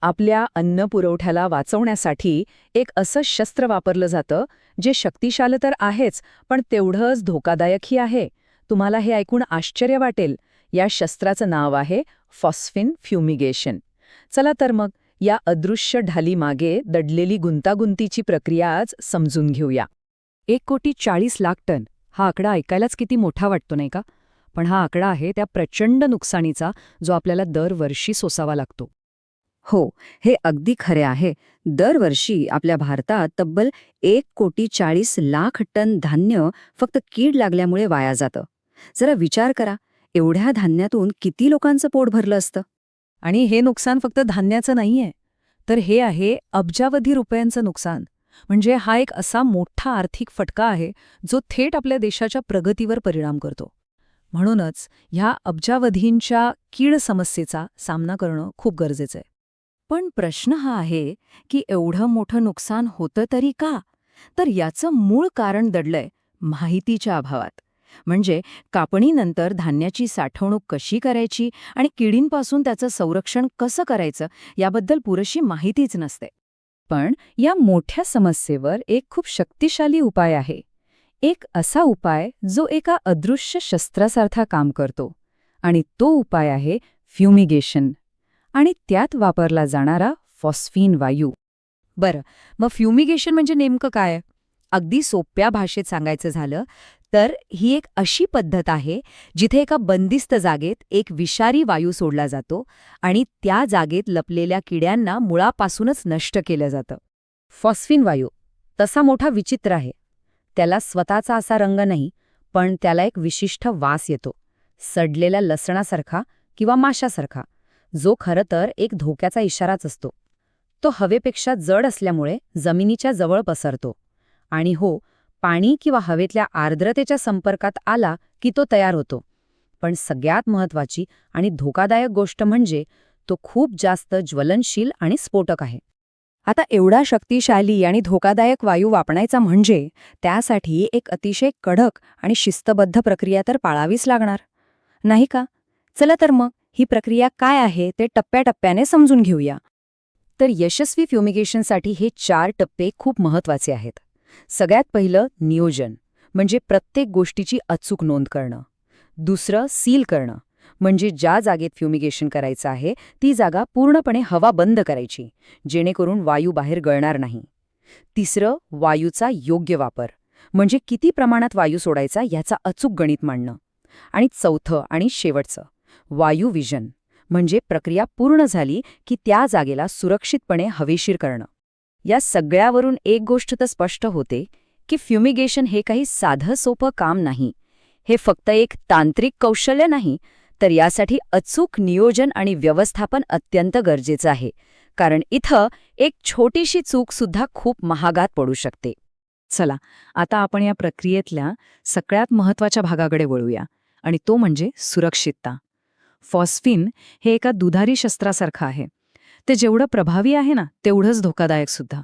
आपल्या अन्न पुरवठ्याला वाचवण्यासाठी एक असं शस्त्र वापरलं जातं जे शक्तिशाली तर आहेच, पण तेवढंच धोकादायकही आहे. तुम्हाला हे ऐकून आश्चर्य वाटेल. या शस्त्राचं नाव आहे फॉस्फिन फ्युमिगेशन. चला तर मग या अदृश्य ढालीमागे दडलेली गुंतागुंतीची प्रक्रिया आज समजून घेऊया. 1,40,00,000 टन हा आकडा ऐकायलाच किती मोठा वाटतो नाही का? पण हा आकडा आहे त्या प्रचंड नुकसानीचा जो आपल्याला दरवर्षी सोसावा लागतो. हो, हे अगदी खरे आहे. दरवर्षी आपल्या भारतात तब्बल 1,40,00,000 टन धान्य फक्त कीड लागल्यामुळे वाया जातं. जरा विचार करा, एवढ्या धान्यातून किती लोकांचं पोट भरलं असतं? आणि हे नुकसान फक्त धान्याचं नाहीये, तर हे आहे अब्जावधी रुपयांचं नुकसान. म्हणजे हा एक असा मोठा आर्थिक फटका आहे जो थेट आपल्या देशाच्या प्रगतीवर परिणाम करतो. म्हणूनच ह्या अब्जावधींच्या कीड समस्येचा सामना करणं खूप गरजेचं आहे. पण प्रश्न हा आहे की एवढं मोठं नुकसान होतं तरी का? तर याचं मूळ कारण दडलंय माहितीच्या अभावात. म्हणजे कापणीनंतर धान्याची साठवणूक कशी करायची आणि किडींपासून त्याचं संरक्षण कसं करायचं याबद्दल पुरेशी माहितीच नसते. पण या मोठ्या समस्येवर एक खूप शक्तिशाली उपाय आहे. एक असा उपाय जो एका अदृश्य शस्त्रासारखा काम करतो. आणि तो उपाय आहे फ्युमिगेशन. आणि त्यात वापरला जाणारा फॉस्फिन वायू. बरं, मग फ्युमिगेशन म्हणजे नेमकं काय? अगदी सोप्या भाषेत सांगायचं झालं तर ही एक अशी पद्धत आहे जिथे एका बंदिस्त जागेत एक विषारी वायू सोडला जातो आणि त्या जागेत लपलेल्या किड्यांना मुळापासूनच नष्ट केलं जातं. फॉस्फिन वायू तसा मोठा विचित्र आहे. त्याला स्वतःचा असा रंग नाही, पण त्याला एक विशिष्ट वास येतो, सडलेल्या लसणासारखा किंवा माशासारखा, जो खरं तर एक धोक्याचा इशाराच असतो. तो हवेपेक्षा जड असल्यामुळे जमिनीच्या जवळ पसरतो. आणि हो, पाणी किंवा हवेतल्या आर्द्रतेच्या संपर्कात आला की तो तयार होतो. पण सगळ्यात महत्त्वाची आणि धोकादायक गोष्ट म्हणजे तो खूप जास्त ज्वलनशील आणि स्फोटक आहे. आता एवढा शक्तिशाली आणि धोकादायक वायू वापरायचा म्हणजे त्यासाठी एक अतिशय कडक आणि शिस्तबद्ध प्रक्रिया तर पाळावीच लागणार, नाही का? चला तर मग ही प्रक्रिया काय आहे ते टप्प्याटप्प्याने समजून घेऊया. तर यशस्वी फ्युमिगेशनसाठी हे 4 टप्पे खूप महत्त्वाचे आहेत. सगळ्यात पहिलं नियोजन, म्हणजे प्रत्येक गोष्टीची अचूक नोंद करणं. दुसरं सील करणं, म्हणजे ज्या जागेत फ्युमिगेशन करायचं आहे ती जागा पूर्णपणे हवा बंद करायची, जेणेकरून वायू बाहेर गळणार नाही. तिसरं वायूचा योग्य वापर, म्हणजे किती प्रमाणात वायू सोडायचा याचा अचूक गणित मांडणं. आणि चौथं आणि शेवटचं वायू विजन, म्हणजे प्रक्रिया पूर्ण झाली की त्या जागेला सुरक्षितपणे हवेशीर करणं. या सगळ्यावरून एक गोष्ट तर स्पष्ट होते की फ्युमिगेशन हे काही साधं सोपं काम नाही. हे फक्त एक तांत्रिक कौशल्य नाही, तर यासाठी अचूक नियोजन आणि व्यवस्थापन अत्यंत गरजेचं आहे. कारण इथं एक छोटीशी चूक सुद्धा खूप महागात पडू शकते. चला, आता आपण या प्रक्रियेतल्या सगळ्यात महत्त्वाच्या भागाकडे वळूया, आणि तो म्हणजे सुरक्षितता. फॉस्फिन हे एका दुधारी शस्त्रासारखं आहे. ते जेवढं प्रभावी आहे ना, तेवढंच धोकादायक सुद्धा.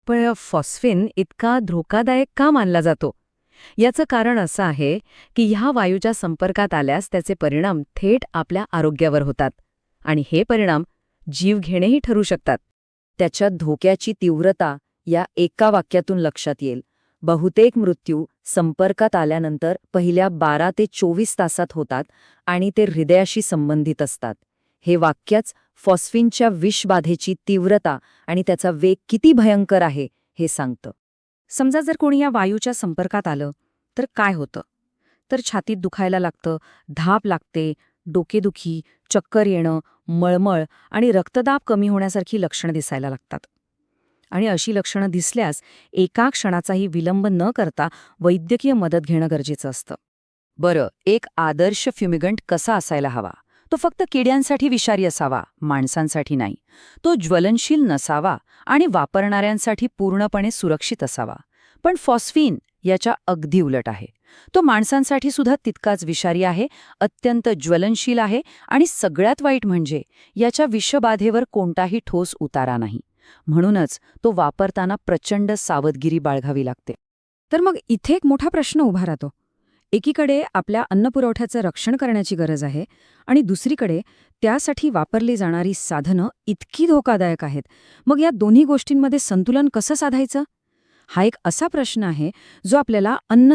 पण फॉस्फिन इतका धोकादायक का मानला जातो? याचं कारण असं आहे की ह्या वायूच्या संपर्कात आल्यास त्याचे परिणाम थेट आपल्या आरोग्यावर होतात. आणि हे परिणाम जीवघेणेही ठरू शकतात. त्याच्या धोक्याची तीव्रता या एका वाक्यातून लक्षात येईल. बहुतेक मृत्यू संपर्कात आल्यानंतर पहिल्या 12 ते 24 तासात होतात आणि ते हृदयाशी संबंधित असतात. हे वाक्यच फॉस्फिनच्या विषबाधेची तीव्रता आणि त्याचा वेग किती भयंकर आहे हे सांगतं. समजा जर कोणी या वायूच्या संपर्कात आलं तर काय होतं? तर छातीत दुखायला लागतं, धाप लागते, डोकेदुखी, चक्कर येणं, मळमळ आणि रक्तदाब कमी होण्यासारखी लक्षणं दिसायला लागतात. आणि अशी लक्षणं दिसल्यास एका क्षणाचाही विलंब न करता वैद्यकीय मदत घेणं गरजेचं असतं. बरं, एक आदर्श फ्युमिगंट कसा असायला हवा? तो फक्त किड्यांसाठी विषारी असावा, माणसांसाठी नाही. तो ज्वलनशील नसावा आणि वापरणाऱ्यांसाठी पूर्णपणे सुरक्षित असावा. पण फॉस्फिन याच्या अगदी उलट आहे. तो माणसांसाठी सुद्धा तितकाच विषारी आहे, अत्यंत ज्वलनशील आहे आणि सगळ्यात वाईट म्हणजे याच्या विषबाधेवर कोणताही ठोस उतारा नाही. म्हणूनच तो वापरताना प्रचंड सावधगिरी बाळगावी लागते. तर मग इथे एक मोठा प्रश्न उभा राहतो. एकीकडे आपल्या अन्नपुरवठ्याचं रक्षण करण्याची गरज आहे आणि दुसरीकडे त्यासाठी वापरली जाणारी साधनं इतकी धोकादायक आहेत. मग या दोन्ही गोष्टींमध्ये संतुलन कसं साधायचं? हा एक असा प्रश्न आहे जो आपल्याला अन्न